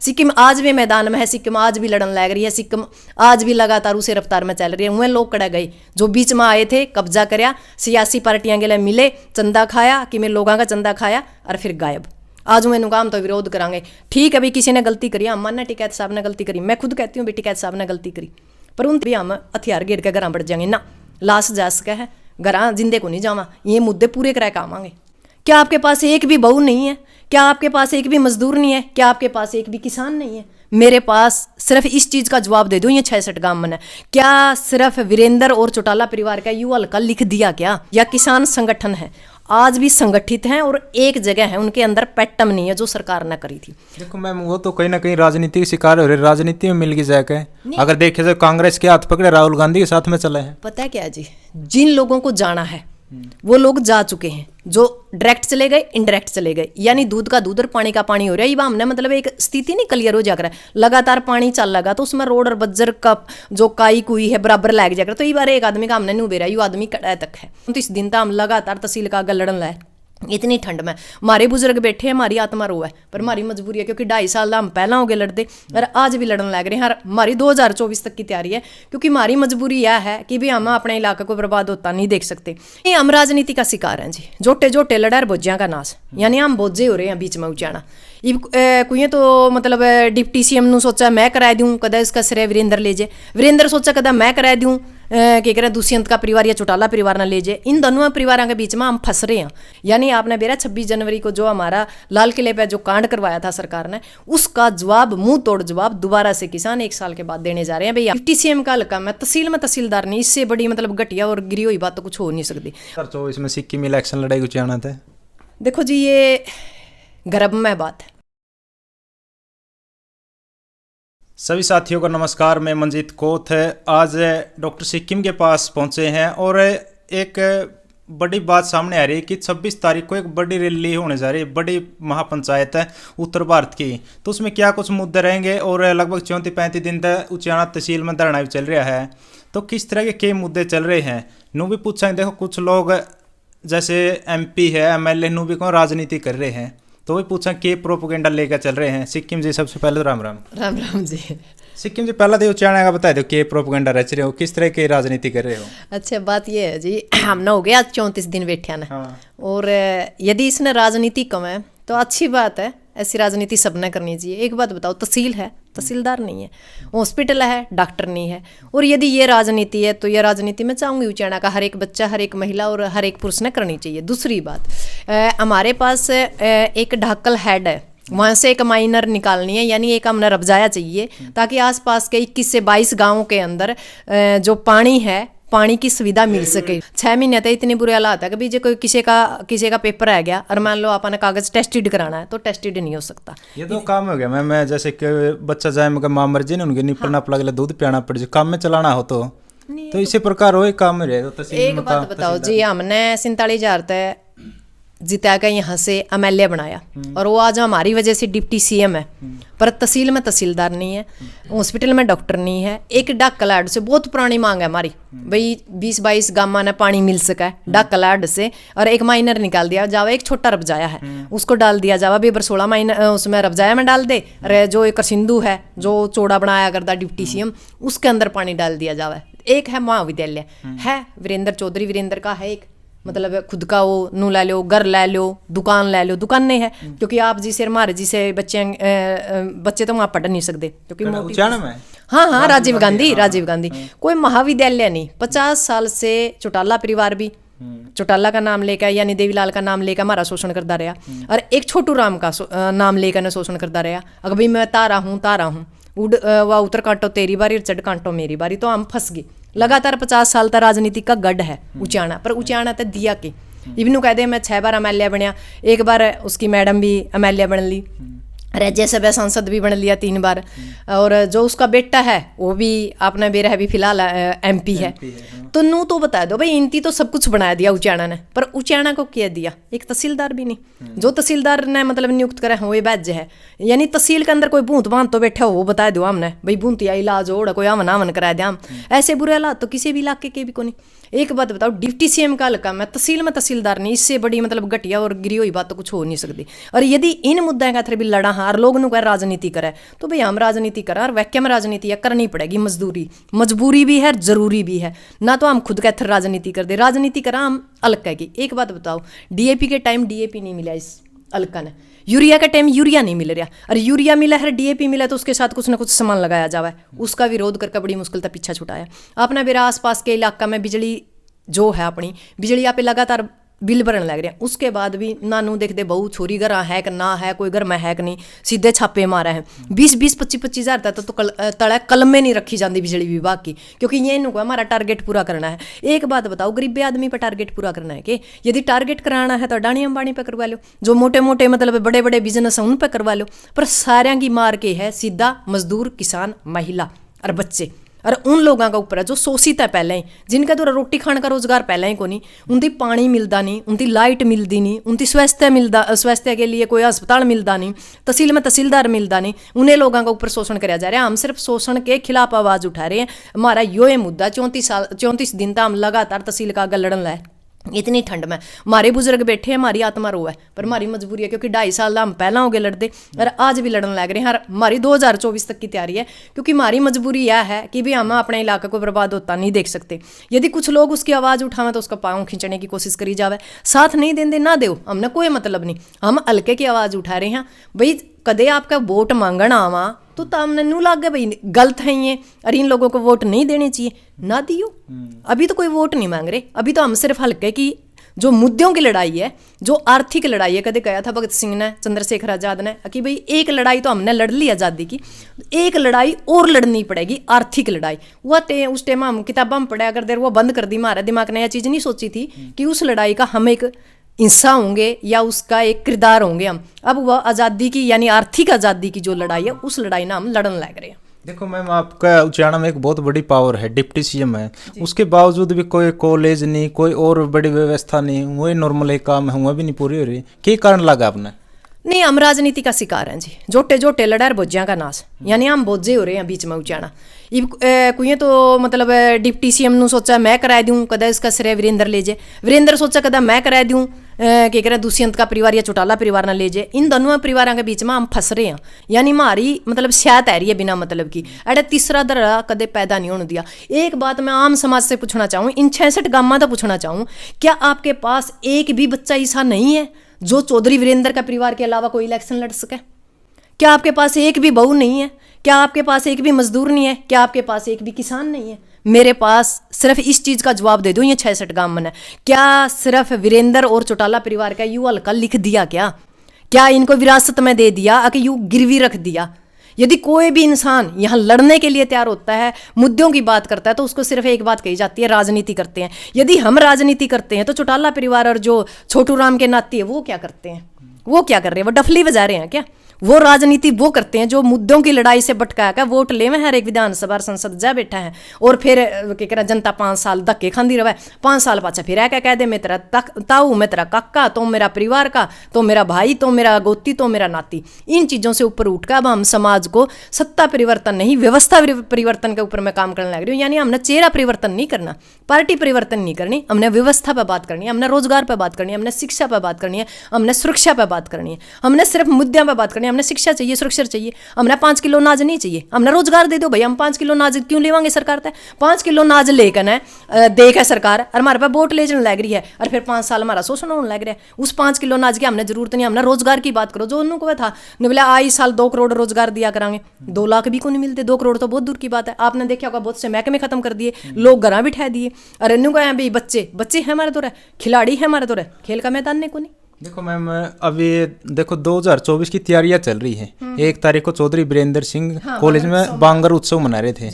सिक्किम आज भी मैदान में है, सिक्किम आज भी लड़न लग रही है, सिक्किम आज भी लगातार उसी रफ्तार में चल रही है। वह लोग कड़ा गए जो बीच में आए थे, कब्जा करया, सियासी पार्टियां के लिए मिले, चंदा खाया कि मैं लोगों का चंदा खाया और फिर गायब। आज मैं काम तो विरोध करांगे। ठीक है भाई, किसी ने गलती करी, हम मानना टिकैत साहब ने गलती करी, मैं खुद कहती हूँ भी टिकैत साहब ने गलती करी, पर उन भी हम हथियार गिर के घर बढ़ जाएंगे ना, लाश जा सके है घर जिंदे को नहीं जावा। ये मुद्दे पूरे कराए कामांगे। क्या आपके पास एक भी बहू नहीं है? क्या आपके पास एक भी मजदूर नहीं है? क्या आपके पास एक भी किसान नहीं है? मेरे पास सिर्फ इस चीज का जवाब दे दो, ये 66 गांव में क्या सिर्फ वीरेंद्र और चौटाला परिवार का युवा हल्का लिख दिया क्या? या किसान संगठन है, आज भी संगठित हैं और एक जगह है, उनके अंदर पैटर्न नहीं है जो सरकार ने करी थी। देखो मैम, वो तो कहीं ना कहीं राजनीति के शिकार हो रहे, राजनीति में मिल गई जाके। अगर देखे तो कांग्रेस के हाथ पकड़े, राहुल गांधी के साथ में चले हैं। पता है क्या जी, जिन लोगों को जाना है वो लोग जा चुके हैं, जो डायरेक्ट चले गए, इनडायरेक्ट चले गए, यानी दूध का दूध और पानी का पानी हो रहा है। ये हमने मतलब एक स्थिति नहीं क्लियर हो जाकर, लगातार पानी चल लगा तो उसमें रोड और बज्जर का जो काई कुई है बराबर लग जाकर, तो ये बार एक आदमी का हमने नहीं उबेरा, ये आदमी कड़ा तक है। तो इस दिन तो हम लगातार तहसील का लड़न लाए, इतनी ठंड में हमारे बुजुर्ग बैठे हैं, हमारी आत्मा रो है, पर हमारी मजबूरी है क्योंकि 2.5 साल हम पहला हो गए लड़ते और आज भी लड़न लग रहे हैं। हमारी 2024 तक की तैयारी है क्योंकि हमारी मजबूरी यह है कि भी हम अपने इलाके को बर्बाद होता नहीं देख सकते। ये हम राजनीति का शिकार हैं जी, जोटे जोटे लड़ा बोझिया का नाश, यानी हम बोझे हो रहे हैं बीच में उचाना। कोई तो मतलब डिप्टी सीएम नु सोचा मैं करा दूं, कदा इसका श्रेय वीरेंद्र ले जाए, वीरेंद्र सोचा कदा मैं करा दूं क्या करें दुष्यंत का परिवार या चौटाला परिवार ना ले जाए। इन दोनों परिवारों के बीच में हम फंस रहे हैं। यानी आपने बेरा 26 जनवरी को जो हमारा लाल किले पे जो कांड करवाया था सरकार ने, उसका जवाब, मुंह तोड़ जवाब दोबारा से किसान 1 साल के बाद देने जा रहे हैं। भैया 50 CM का हल्का में तहसीलदार नहीं, इससे बड़ी मतलब घटिया और गिरी हुई बात तो कुछ हो नहीं सकती। 2024 में सिक्किम इलेक्शन लड़ाई कुछ आना था। देखो जी, ये गर्भ में बात है। सभी साथियों को नमस्कार, मैं मंजीत कोथ है। आज डॉक्टर सिक्किम के पास पहुंचे हैं और एक बड़ी बात सामने आ रही है कि 26 तारीख को एक बड़ी रैली होने जा रही है, बड़ी महापंचायत है उत्तर भारत की। तो उसमें क्या कुछ मुद्दे रहेंगे और लगभग 34-35 दिन तक उचियाना तहसील में धरना भी चल रहा है। तो किस तरह के मुद्दे चल रहे हैं नू भी पूछेंगे। देखो कुछ लोग जैसे MP है, MLA नू भी कौन राजनीति कर रहे हैं, तो भी पूछा कि प्रोपोगेंडा लेकर चल रहे हैं। सिक्किम जी सबसे पहले राम राम। राम राम जी। सिक्किम जी पहला तो उच्चारण का बता दो कि प्रोपोगेंडा रच रहे हो, किस तरह की राजनीति कर रहे हो। अच्छा बात ये है जी, हमने हो गया 34 दिन बैठे ना। हाँ। और यदि इसने राजनीति कम है तो अच्छी बात है, ऐसी राजनीति सबने करनी चाहिए। एक बात बताओ, तहसील है, तहसीलदार नहीं है, हॉस्पिटल है, डॉक्टर नहीं है, और यदि ये राजनीति है तो ये राजनीति मैं चाहूँगी उचाना का हर एक बच्चा, हर एक महिला और हर एक पुरुष ने करनी चाहिए। दूसरी बात, हमारे पास एक ढाकल हेड है, वहाँ से एक माइनर निकालनी है, यानी एक हमने रबजाया चाहिए ताकि आसपास के 21 से 22 गाँवों के अंदर जो पानी है, पानी की सुविधा मिल सके। 6 महीने तक इतने बुरे हालात है कि जो कोई किसी का पेपर आ गया और मान लो आपने कागज टेस्टेड कराना है तो टेस्टेड नहीं हो सकता। ये तो काम हो गया मैं जैसे कि बच्चा जाए मगर माँ मर्जी ने उनके निपट ना पड़ा, दूध पियाना पड़ जाए, काम में चलाना हो तो इसी प्रकार हो काम में रहे। तो एक बात बताओ जी, हमने 47,000 तय जिता कर यहाँ से MLA बनाया और वो आज हमारी वजह से डिप्टी CM है, पर तहसील में तहसीलदार नहीं है, हॉस्पिटल में डॉक्टर नहीं है। एक डाक कलाड से बहुत पुरानी मांग है हमारी, भाई 20-22 गाँव में पानी मिल सका है डाक कलाड से, और एक माइनर निकाल दिया जावा, एक छोटा रबजाया है उसको डाल दिया जावा, बेबर 16 माइनर उसमें रबजाया में डाल दे, अरे जो एक सिंधु है जो चौड़ा बनाया करता डिप्टी CM, उसके अंदर पानी डाल दिया जावा। एक है महाविद्यालय है, वीरेंद्र चौधरी वीरेंद्र का है, एक मतलब खुद का वो नू ले लो, घर ले लो, दुकान ले लो, दुकान नहीं है क्योंकि आप जी से हमारे जी से बच्चे तो वहाँ पढ़ नहीं सकते क्योंकि हाँ राजीव गांधी कोई महाविद्यालय नहीं। 50 साल से चौटाला परिवार भी चौटाला का नाम लेकर यानी देवीलाल का नाम लेकर हमारा शोषण करता रहा, और एक छोटू राम का नाम लेकर शोषण करता रहा। अगर भाई मैं तारा हूँ वह उतर कांटो तेरी बारी, चढ़ कांटो मेरी बारी, तो हम फंस गए। लगातार 50 साल तक राजनीति का गढ़ है उचाना, पर उचाना तो दिया के इवनू कह दे मैं 6 बार MLA बनया, एक बार उसकी मैडम भी MLA बन ली, राज्यसभा सांसद भी बन लिया 3 बार, और जो उसका बेटा है वो भी आपने बेरा है भी फिलहाल MP है। तो नू तो बता दो भाई, इनती तो सब कुछ बना दिया उचाना ने, पर उचाना को क्या दिया? एक तहसीलदार भी नहीं, जो तहसीलदार ने मतलब नियुक्त करे वो बैज है, यानी तहसील के अंदर कोई भूत बांध तो बैठे हो वो बता दो हमने भाई भूतिया इलाज हो कोई आवन आवन करा दिया हम। ऐसे बुरे हालात तो किसी भी इलाके के भी को नहीं। एक बात बताओ, डिप्टी CM का हल्का में तहसील में तहसीलदार नहीं, इससे बड़ी मतलब घटिया और गिरी हुई बात तो कुछ हो नहीं सकती। और यदि इन मुद्दों का भी लड़ा कहा और लोग नु कह राजनीति करे, तो भाई हम राजनीति करा और वैक्य में राजनीति करनी पड़ेगी, मजबूरी भी है, जरूरी भी है ना। तो हम खुद कहते राजनीति कर दे, राजनीति करा हम अलग कहेगी। एक बात बताओ, डीएपी के टाइम डीएपी नहीं मिला इस अलका ने, यूरिया का टाइम यूरिया नहीं मिल रहा, अरे यूरिया मिला है, डीएपी मिला, तो उसके साथ कुछ ना कुछ सामान लगाया जावा है, उसका विरोध करके बड़ी मुश्किल तक पीछा छुटाया। आपने मेरा आसपास के इलाका में बिजली जो है अपनी बिजली यहाँ पे लगातार बिल भरने लग रहे हैं, उसके बाद भी नानू देखते बहू छोरी घर है कि ना है, कोई घर में है कि नहीं, सीधे छापे मारे हैं। 20-20, 25-25 हज़ार तक तो तले कलम में नहीं रखी जाती बिजली विभाग की, क्योंकि ये नु हमारा टारगेट पूरा करना है। एक बात बताओ, गरीब आदमी पर टारगेट पूरा करना है कि यदि टारगेट कराना है तो अडानी अंबानी पे करवा लो, जो मोटे मोटे मतलब बड़े बड़े बिजनेस हैं उन पर करवा लो, पर सारे की मार के है सीधा मजदूर, किसान, महिला और बच्चे, और उन लोगों का ऊपर है जो शोषित है पहले ही, जिनका तो रोटी खाने का रोजगार पहले ही को नहीं, उनकी पानी मिलता नहीं, उनकी लाइट मिलती नहीं, उनकी स्वास्थ्य के लिए कोई अस्पताल मिलता नहीं, तहसील में तहसीलदार मिलता नहीं, उन्हें लोगों का ऊपर शोषण कराया जा रहा है। हम सिर्फ शोषण के खिलाफ आवाज उठा रहे हैं। हमारा यो मुद्दा 34 दिन तक हम लगातार तहसील का आगे लड़न लाए, इतनी ठंड में हमारे बुजुर्ग बैठे हैं, हमारी आत्मा रो है, पर हमारी मजबूरी है, क्योंकि 2.5 साल हम पहला हो गए लड़ते और आज भी लड़न लग रहे हैं। हमारी 2024 तक की तैयारी है, क्योंकि हमारी मजबूरी यह है कि भी हम अपने इलाके को बर्बाद होता नहीं देख सकते। यदि कुछ लोग उसकी आवाज़ उठावें तो उसका पाँव खींचने की कोशिश करी जावे, साथ नहीं देंगे ना दो, हमने कोई मतलब नहीं, हम हल्के की आवाज़ उठा रहे हैं। भाई कदे आपका वोट मांगना आवा तो हमने नू लाग गया भाई गलत है ये, और इन लोगों को वोट नहीं देने चाहिए, ना दियो। अभी तो कोई वोट नहीं मांग रहे, अभी तो हम सिर्फ हल्के की जो मुद्दों की लड़ाई है, जो आर्थिक लड़ाई है, कदे कहा था भगत सिंह ने, चंद्रशेखर आजाद ने कि भाई एक लड़ाई तो हमने लड़ ली आज़ादी की, एक लड़ाई और लड़नी पड़ेगी, आर्थिक लड़ाई। वह उस टाइम हम किताबा में पढ़ा कर देर वो बंद कर दी, हमारे दिमाग ने यह चीज़ नहीं सोची थी कि उस लड़ाई का हम एक हिस्सा होंगे या उसका एक किरदार होंगे हम। अब वह आज़ादी की यानी आर्थिक आज़ादी की जो लड़ाई है, उस लड़ाई ना हम लड़न लग रहे हैं। देखो मैम, आपका उच्चारण में एक बहुत बड़ी पावर है, डिप्टी सीएम है, उसके बावजूद भी कोई कॉलेज नहीं, कोई और बड़ी व्यवस्था नहीं, वही नॉर्मल एक काम है, वह भी नहीं पूरी हो रही, क्या कारण लगा आपने? नहीं, हम राजनीति का शिकार हैं जी, जोटे जोटे लड़ार बोझिया का नाश, यानी हम बोझे हो रहे हैं बीच में उचाना। कुएं तो मतलब डिप्टी सीएम नु सोचा मैं करा दूं, कदा इसका श्रेय वीरेंद्र ले जाए, वीरेंद्र सोचा कदा मैं करा दूं, क्या करें दुष्यंत का परिवार या चौटाला परिवार ना ले जाए। इन दोनों परिवारों के बीच में हम फंस रहे हैं, यानी हमारी मतलब शायद है रही है बिना मतलब की, अरे तीसरा दर्रा कदे पैदा नहीं होने दिया। एक बात मैं आम समाज से पूछना चाहूँ, इन 66 गांव तो पूछना चाहूँ, क्या आपके पास एक भी बच्चा ऐसा नहीं है जो चौधरी वीरेंद्र का परिवार के अलावा कोई इलेक्शन लड़ सके? क्या आपके पास एक भी बहू नहीं है? क्या आपके पास एक भी मजदूर नहीं है? क्या आपके पास एक भी किसान नहीं है? मेरे पास सिर्फ इस चीज़ का जवाब दे दो, ये 66 गांव में क्या सिर्फ वीरेंद्र और चौटाला परिवार का यू हल्का लिख दिया? क्या इनको विरासत में दे दिया कि यू गिरवी रख दिया? यदि कोई भी इंसान यहाँ लड़ने के लिए तैयार होता है, मुद्दों की बात करता है, तो उसको सिर्फ एक बात कही जाती है, राजनीति करते हैं। यदि हम राजनीति करते हैं तो चौटाला परिवार और जो छोटू राम के नाती है वो क्या करते हैं? वो क्या कर रहे हैं? वो डफली बजा रहे हैं क्या? वो राजनीति वो करते हैं जो मुद्दों की लड़ाई से भटका कर वोट ले में हर एक विधानसभा और संसद जा बैठा है, और फिर क्या कह जनता 5 साल धक्के खाती रहे, 5 साल पाछा फिर क्या कह दे मैं तेरा ताऊ, मैं तेरा काका, तो मेरा परिवार का, तो मेरा भाई, तो मेरा गोती, तो मेरा नाती। इन चीज़ों से ऊपर उठकर अब हम समाज को सत्ता परिवर्तन नहीं, व्यवस्था परिवर्तन के ऊपर मैं काम करने लग रही हूँ। यानी हमने चेहरा परिवर्तन नहीं करना, पार्टी परिवर्तन नहीं करनी, हमने व्यवस्था पर बात करनी है, हमने रोजगार पर बात करनी है, हमने शिक्षा पर बात करनी है, हमने सुरक्षा पर बात करनी है, हमने सिर्फ मुद्दों पर बात करनी है। हमने शिक्षा चाहिए, सुरक्षा चाहिए, हमने 5 किलो अनाज नहीं चाहिए, हमने रोजगार दे दो भाई। हम 5 किलो अनाज क्यों लेवांगे सरकार तक? 5 किलो अनाज लेकर देख सरकार और हमारे पास वोट ले जाने लग रही है, और फिर 5 साल हमारा शोषण होने लग रहा है। उस 5 किलो अनाज की हमने जरूरत नहीं, हमने रोजगार की बात करो। जो उनको था बोला आई साल 2 करोड़ रोजगार दिया करांगे, 2 लाख भी को नहीं मिलते, 2 करोड़ तो बहुत दूर की बात है। आपने देखा होगा बहुत से महकमे खत्म कर दिए, लोग घर बिठा दिए, और इन्हों का भाई बच्चे हैं हमारे, तो रहे खिलाड़ी है हमारे, तो रहे खेल का मैदान नहीं को नहीं। देखो मैम, अभी देखो 2024 की तैयारियां चल रही है। 1 तारीख को चौधरी वीरेंद्र सिंह कॉलेज में बांगर उत्सव मना रहे थे,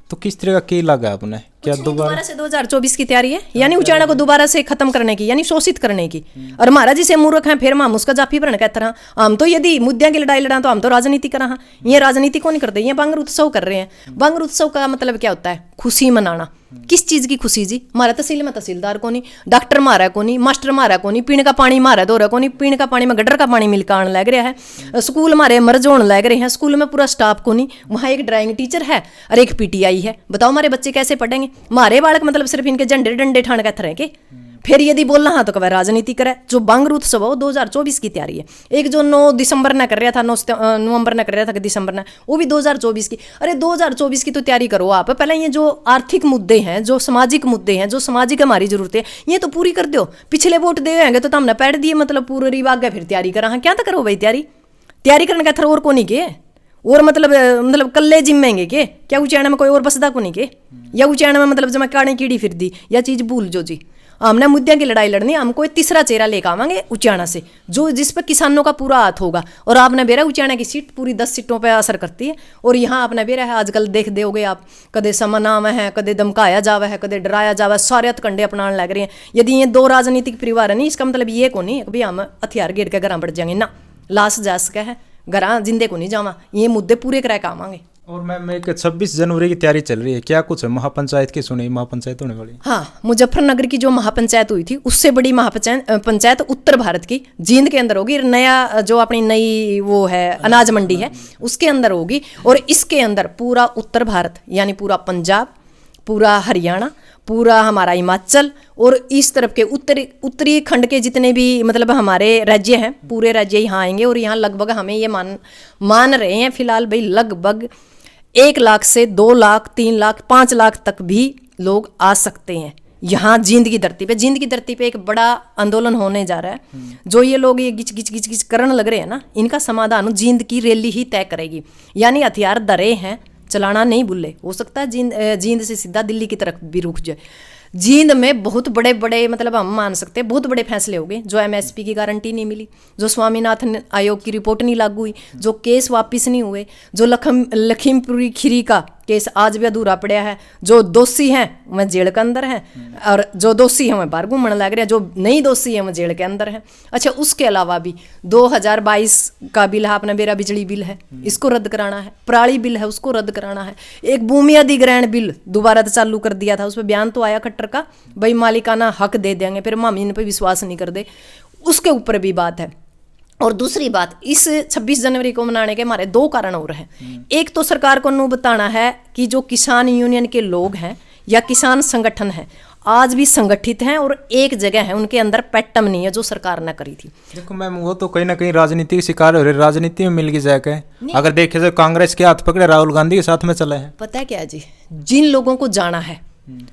तो किस तरह का क्या लगा आपने? क्या दोबारा से 2024 की तैयारी है, यानी उचाना को दोबारा से खत्म करने की, यानी शोषित करने की। और महाराज जी से मूर्ख हैं, फिर हम उसका जाफी भरण कहते रहा। हम तो यदि मुद्दों की लड़ाई लड़ा तो हम तो राजनीति कर रहा, ये राजनीति को नहीं करते, ये बांगर उत्सव कर रहे हैं। बांगर उत्सव का मतलब क्या होता है? खुशी मनाना। किस चीज़ की खुशी जी? हमारा तहसील में तहसीलदार को नहीं, डॉक्टर मारा को नहीं, मास्टर मारा को नहीं, पीने का पानी मारा दो रहा को नहीं, पीने का पानी में गटर का पानी मिलकर आने लग रहा है, स्कूल हमारे मर्ज होने लग रहे हैं, स्कूल में पूरा स्टाफ को नहीं, वहाँ एक ड्राइंग टीचर है और एक पीटीआई है। बताओ हमारे बच्चे कैसे पढ़ेंगे? हमारे बालक मतलब सिर्फ इनके झंडे डंडे ठाण कहते रहे के, फिर यदि बोलना हाँ तो कब राजनीति करे। जो बांगरू उत्सव हो 2024 की तैयारी है। एक जो 9 दिसंबर ने कर रहा था, 9 नवंबर ने कर रहा था कि दिसंबर ने, वो भी 2024 की। अरे 2024 की तो तैयारी करो आप। पहले ये जो आर्थिक मुद्दे हैं, जो सामाजिक मुद्दे हैं, जो सामाजिक हमारी जरूरतें हैं, ये तो पूरी कर दो। पिछले वोट दे होंगे तो हमने पैड दिए, मतलब पूरी आगे फिर तैयारी करा। हाँ क्या तो करो भाई, तैयारी करने का थर और को नहीं के, और मतलब कल्ले जिम्मेंगे के क्या उचाने में कोई और बसदा को नहीं के, या उचाने में मतलब जमा काने कीड़ी फिर दी या चीज भूल जो जी। हमने मुद्दे की लड़ाई लड़नी, हमको एक तीसरा चेहरा लेकर आवांगे उचाना से, जो जिस पर किसानों का पूरा हाथ होगा। और आपने बेरा उचाना की सीट पूरी 10 सीटों पर असर करती है। और यहाँ आपने बेरा है आजकल देख दोगे आप, कदे समनाम है, कदे धमकाया जावा है, कदे डराया जावा, सारे हथकंडे अपनाने लग रहे हैं। यदि ये 2 राजनीतिक परिवार है नहीं, इसका मतलब ये को नहीं कि हम हथियार गेट के घर बढ़ जाएंगे ना, लाश जा सके है घर जिंदे को नहीं जावा। ये मुद्दे पूरे कराए का आवांगे। और मैम एक 26 जनवरी की तैयारी चल रही है, क्या कुछ है? महापंचायत की सुनी, महापंचायत होने वाली। हाँ, मुजफ्फरनगर की जो महापंचायत हुई थी उससे बड़ी महापंचायत उत्तर भारत की जींद के अंदर होगी। नया जो अपनी नई वो है अनाज मंडी है उसके अंदर होगी। और इसके अंदर पूरा उत्तर भारत यानी पूरा पंजाब, पूरा हरियाणा, पूरा हमारा हिमाचल और इस तरफ के उत्तरी खंड के जितने भी मतलब हमारे राज्य हैं, पूरे राज्य यहाँ आएंगे। और यहाँ लगभग हमें ये मान रहे हैं फिलहाल भाई, लगभग 1 लाख से 2 लाख 3 लाख 5 लाख तक भी लोग आ सकते हैं यहाँ जींद की धरती पे। जींद की धरती पे एक बड़ा आंदोलन होने जा रहा है। जो ये लोग ये गिच करने लग रहे हैं ना, इनका समाधान जींद की रैली ही तय करेगी। यानी हथियार धरे हैं, चलाना नहीं भूले। हो सकता है जींद से सीधा दिल्ली की तरफ भी रुक जाए। जींद में बहुत बड़े बड़े मतलब हम मान सकते हैं बहुत बड़े फैसले हो गए। जो एमएसपी की गारंटी नहीं मिली, जो स्वामीनाथन आयोग की रिपोर्ट नहीं लागू हुई, जो केस वापस नहीं हुए, जो लखीमपुरी खीरी का केस आज भी अधूरा पड़ा है, जो दोषी हैं वह जेल के अंदर हैं और जो दोषी हैं वह बाहर घूमने लग रहे हैं, जो नहीं दोषी हैं वह जेल के अंदर हैं। अच्छा, उसके अलावा भी 2022 का बिल है अपना, मेरा बिजली बिल है इसको रद्द कराना है, पराली बिल है उसको रद्द कराना है, एक भूमि अधिग्रहण बिल दोबारा तो चालू कर दिया था, उस पर बयान तो आया खट्टर का भाई मालिकाना हक दे देंगे, फिर हम इन पर विश्वास नहीं कर दे, उसके ऊपर भी बात है। और दूसरी बात, इस 26 जनवरी को मनाने के हमारे 2 कारण और हैं। एक तो सरकार को नू बताना है कि जो किसान यूनियन के लोग हैं या किसान संगठन हैं आज भी संगठित हैं और एक जगह है, उनके अंदर पैटर्न नहीं है जो सरकार ने करी थी। देखो मैम, वो तो कहीं ना कहीं राजनीति के शिकार हो रहे, राजनीति में मिल गई जाके। अगर देखे तो कांग्रेस के हाथ पकड़े राहुल गांधी के साथ में चले हैं। पता है क्या जी, जिन लोगों को जाना है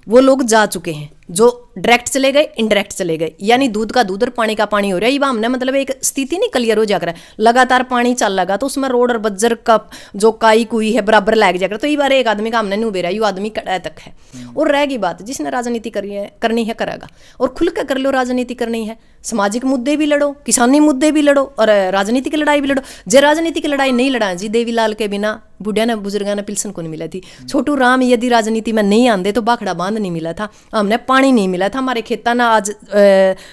वो लोग जा चुके हैं, जो डायरेक्ट चले गए इनडायरेक्ट चले गए, यानी दूध का दूध और पानी का पानी हो रहा है। ये हमने मतलब एक स्थिति नहीं क्लियर हो जाकर लगातार पानी चल लगा तो उसमें रोड और बज्जर का जो काई कुई है बराबर लग जाकर, तो ये बार एक आदमी का हमने नहीं उबेरा, ये आदमी कड़ा तक है। और रहेगी बात, जिसने राजनीति करनी है करेगा, और खुल कर कर लो। राजनीति करनी है, सामाजिक मुद्दे भी लड़ो, किसानी मुद्दे भी लड़ो और राजनीति की लड़ाई भी लड़ो। जे राजनीति की लड़ाई नहीं लड़ा जी, देवीलाल के बिना बुढ़िया ने बुजुर्गा ने पिल्सन को नहीं मिला थी, छोटू राम यदि राजनीति में नहीं आंदे तो बाखड़ा बांध नहीं मिला था, हमने पानी नहीं मिला था, हमारे खेता ना आज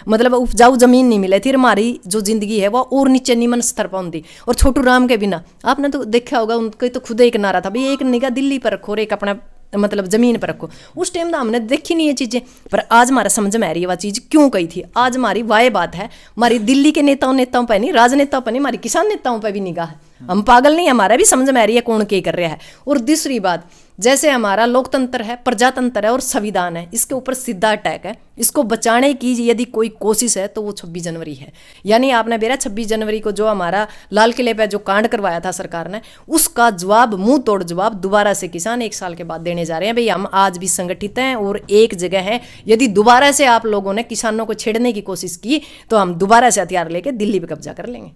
मतलब उपजाऊ जमीन नहीं मिली थी, हमारी जो जिंदगी है वो और नीचे निमन स्तर पर होती। और छोटू राम के बिना आपने तो देखा होगा, उनका तो खुद एक नारा था भाई, एक निगाह दिल्ली पर रखो और एक अपना मतलब जमीन पर रखो। उस टाइम तो हमने देखी नहीं ये चीजें, पर आज हमारा समझ में आ रही है वह चीज क्यों कही थी। आज हमारी वाह बात है, हमारी दिल्ली के नेताओं पर नहीं, राजनेताओं पर नहीं, हमारी किसान नेताओं पर भी निगाह है। हम पागल नहीं, हमारा भी समझ में आ रही है कौन क्या कर रहा है। और दूसरी बात, जैसे हमारा लोकतंत्र है, प्रजातंत्र है और संविधान है, इसके ऊपर सीधा अटैक है। इसको बचाने की यदि कोई कोशिश है तो वो 26 जनवरी है। यानी आपने बेरा 26 जनवरी को जो हमारा लाल किले पे जो कांड करवाया था सरकार ने, उसका जवाब, मुंह तोड़ जवाब दोबारा से किसान 1 साल के बाद देने जा रहे हैं। भाई हम आज भी संगठित हैं और एक जगह है, यदि दोबारा से आप लोगों ने किसानों को छेड़ने की कोशिश की तो हम दोबारा से हथियार लेके दिल्ली पे कब्जा कर लेंगे।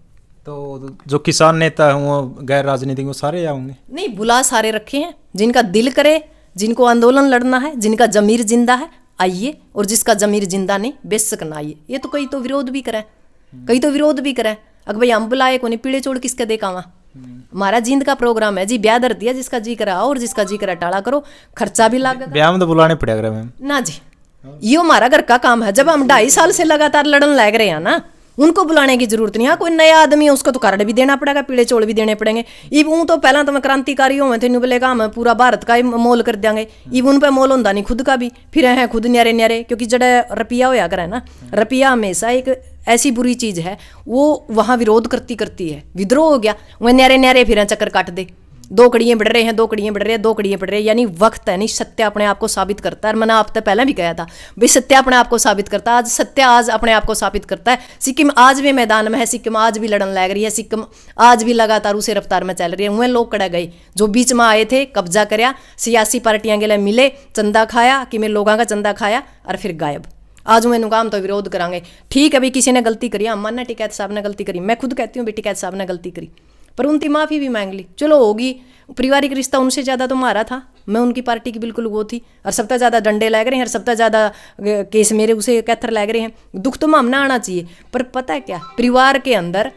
तो जो किसान नेता हैं वो गैर राजनीतिक वो सारे आएंगे? नहीं, बुला सारे रखे हैं, जिनका दिल करे, जिनको आंदोलन लड़ना है, जिनका जमीर जिंदा है आइए, और जिसका जमीर जिंदा नहीं बेशक ना आइए। ये तो कई तो विरोध भी करें, अगर भाई हम बुलाए को नहीं, पीड़े चोड़ किसके देखावा। हमारा जींद का प्रोग्राम है जी, ब्याह दर दिया, जिसका जी करा और जिसका जी करा टाला करो, खर्चा भी लागेगा। ब्याह में तो बुलाने पड़ेगा मैम ना जी, ये हमारा घर का काम है। जब हम 2.5 साल से लगातार लड़न लग रहे हैं ना, उनको बुलाने की जरूरत नहीं है। कोई नया आदमी है उसको तो कार्ड भी देना पड़ेगा, पीड़े चोड़ भी देने पड़ेंगे। इब ऊँ तो पहला तो मैं क्रांतिकारी हूँ, तेन बोलेगा हम पूरा भारत का ही मोल कर देंगे। इब उन पर मोल होता नहीं, खुद का भी फिर है खुद न्यारे न्यारे, क्योंकि जड़ा रुपया होया करे ना, रुपया हमेशा एक ऐसी बुरी चीज है, वो वहाँ विरोध करती है, विद्रोह हो गया वह न्यारे न्यारे फिर चक्कर काट दे। दो कड़ियाँ बढ़ रहे हैं, दो कड़ियाँ बढ़ रहे हैं, दो कड़ियाँ बढ़ रहे हैं, यानी वक्त है नहीं, सत्य अपने आप को साबित करता है। और मैंने आप तक पहले भी कहा था भाई सत्य अपने आप को साबित करता है। आज सत्य आज अपने आप को साबित करता है। सिक्किम आज भी मैदान में है, सिक्किम आज भी लड़न लग रही है, सिक्किम आज भी लगातार उसी रफ्तार में चल रही है। वह लोग कड़ा गए जो बीच में आए थे, कब्जा करया, सियासी पार्टियां के लिए मिले, चंदा खाया कि मैं लोगों का चंदा खाया और फिर गायब। आज मैंने काम तो विरोध करांगे। ठीक है भाई, किसी ने गलती करी, हम मानना टिकैत साहब ने गलती करी, मैं खुद कहती हूँ भाई टिकैत साहब ने गलती करी, पर उनकी माफ़ी भी मांग ली, चलो होगी। पारिवारिक रिश्ता उनसे ज़्यादा तो हमारा था, मैं उनकी पार्टी की बिल्कुल वो थी, और सबसे ज़्यादा डंडे लग रहे हैं, और सबसे ज़्यादा केस मेरे उसे कैथर लग रहे हैं। दुख तो मामना आना चाहिए, पर पता है क्या, परिवार के अंदर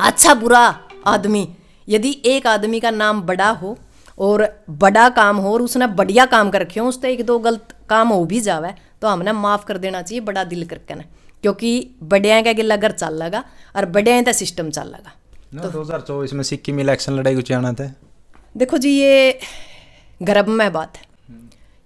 अच्छा बुरा आदमी, यदि एक आदमी का नाम बड़ा हो और बड़ा काम हो और उसने बढ़िया काम कर रखे हो, उससे एक दो गलत काम हो भी जावे तो हमने माफ़ कर देना चाहिए बड़ा दिल करके ना, क्योंकि बड़िया का गिला घर चल लगा और बड़िया का सिस्टम चल लगा। तो 2024 में सिक्किम इलेक्शन लड़ाई कुछ आना था। देखो जी, ये गर्भ में बात है,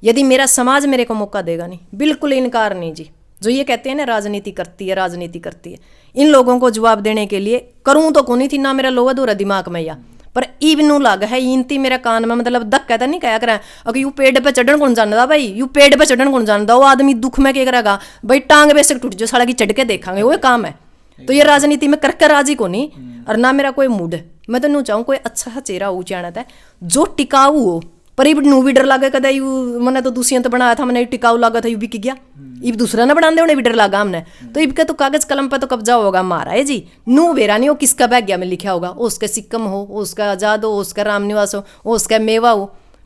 यदि मेरा समाज मेरे को मौका देगा नहीं, बिल्कुल इनकार नहीं जी। जो ये कहते हैं ना राजनीति करती है, राजनीति करती है, इन लोगों को जवाब देने के लिए करूँ तो कौन थी ना, मेरा लोहा दूर दिमाग में या पर इबनू लग है इनती मेरा कान में, मतलब धक्का तो नहीं कहा करा अगर यू पेड़ पे चढ़न कौन जानता भाई, यू पेड़ पे चढ़न कौन जानता, वो आदमी दुख में क्या करेगा भाई, टांग बेशक टूट जो साड़ा की चढ़ के देखांगे, वो काम है। तो ये राजनीति में करके राजी को नहीं, और ना मेरा कोई मूड है। मैं तो नहीं चाहूँ कोई अच्छा सा चेहरा हो चाहना है जो टिकाऊ हो, पर इब नू भी डर लगे कदा यू मैंने तो दूसरी तो बनाया था, मैंने टिकाऊ लगा था, यू बिक गया, इब दूसरा ना बना दे, उन्हें भी डर लगा हमने, तो इब का तो कागज कलम पे तो कब्जा होगा हमारा है जी। नू वेरा नहीं हो किसका भाग्य में लिखा होगा, वो उसका सिक्कम हो, वो उसका आजाद हो, उसका रामनिवास हो, वो उसका मेवा हो,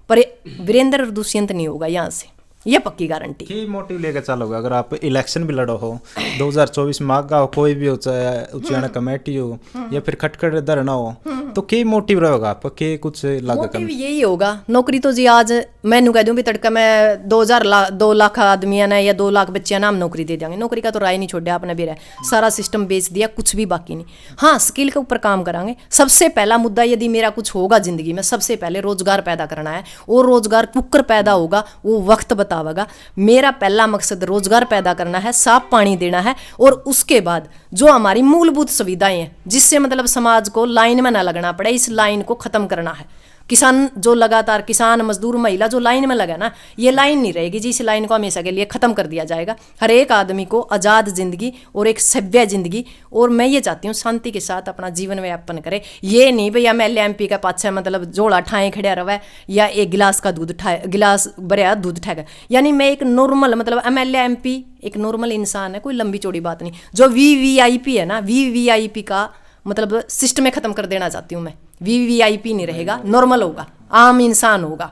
पर वीरेंद्र और दुष्यंत नहीं होगा यहाँ से, ये पक्की गारंटी। की मोटिव लेकर चलोगे अगर आप इलेक्शन भी लड़ो हो 2024 में, आगा हो कोई भी हो, चाहे उच्चारण कमेटी हो या फिर खटखट धरना हो, तो की मोटिव रहेगा आपका, के कुछ मोटिव यही होगा। नौकरी तो जी आज मैनू कह दूं भी तड़का मैं 2 लाख आदमियां ने या 2 लाख बच्चियां नाम नौकरी दे देंगे, नौकरी का तो राय नहीं छोड़ा आपने भी, रहा सारा सिस्टम बेच दिया, कुछ भी बाकी नहीं। हाँ, स्किल के ऊपर काम करांगे। सबसे पहला मुद्दा यदि मेरा कुछ होगा जिंदगी में, सबसे पहले रोजगार पैदा करना है, और रोजगार कुकर पैदा होगा वो वक्त बतावेगा। मेरा पहला मकसद रोजगार पैदा करना है, साफ पानी देना है, और उसके बाद जो हमारी मूलभूत सुविधाएं हैं जिससे मतलब समाज को लाइन में ना लगना पड़े, इस लाइन को खत्म करना है। किसान जो लगातार, किसान मजदूर महिला जो लाइन में लगा ना, ये लाइन नहीं रहेगी जी, इस लाइन को हमेशा के लिए खत्म कर दिया जाएगा। हर एक आदमी को आज़ाद जिंदगी और एक सभ्य जिंदगी, और मैं ये चाहती हूँ शांति के साथ अपना जीवन व्यापन करे। ये नहीं भैया MLA MP का पाछे मतलब जोड़ा ठाए खड़ा रहा या एक गिलास का दूध गिलास भरिया दूध ठेगा, यानी मैं एक नॉर्मल मतलब MLA MP एक नॉर्मल इंसान है, कोई लंबी चौड़ी बात नहीं। जो VVIP है ना, VVIP का मतलब सिस्टम में खत्म कर देना चाहती हूँ मैं। VVIP नहीं रहेगा, नॉर्मल होगा, आम इंसान होगा।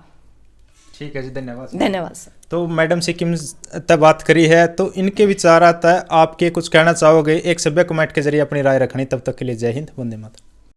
ठीक है जी, धन्यवाद। धन्यवाद सर। तो मैडम सिक्किम तक बात करी है, तो इनके विचार आता है, आपके कुछ कहना चाहोगे एक सभ्य कमेंट के जरिए अपनी राय रखनी। तब तक के लिए जय हिंद, वंदे मातरम।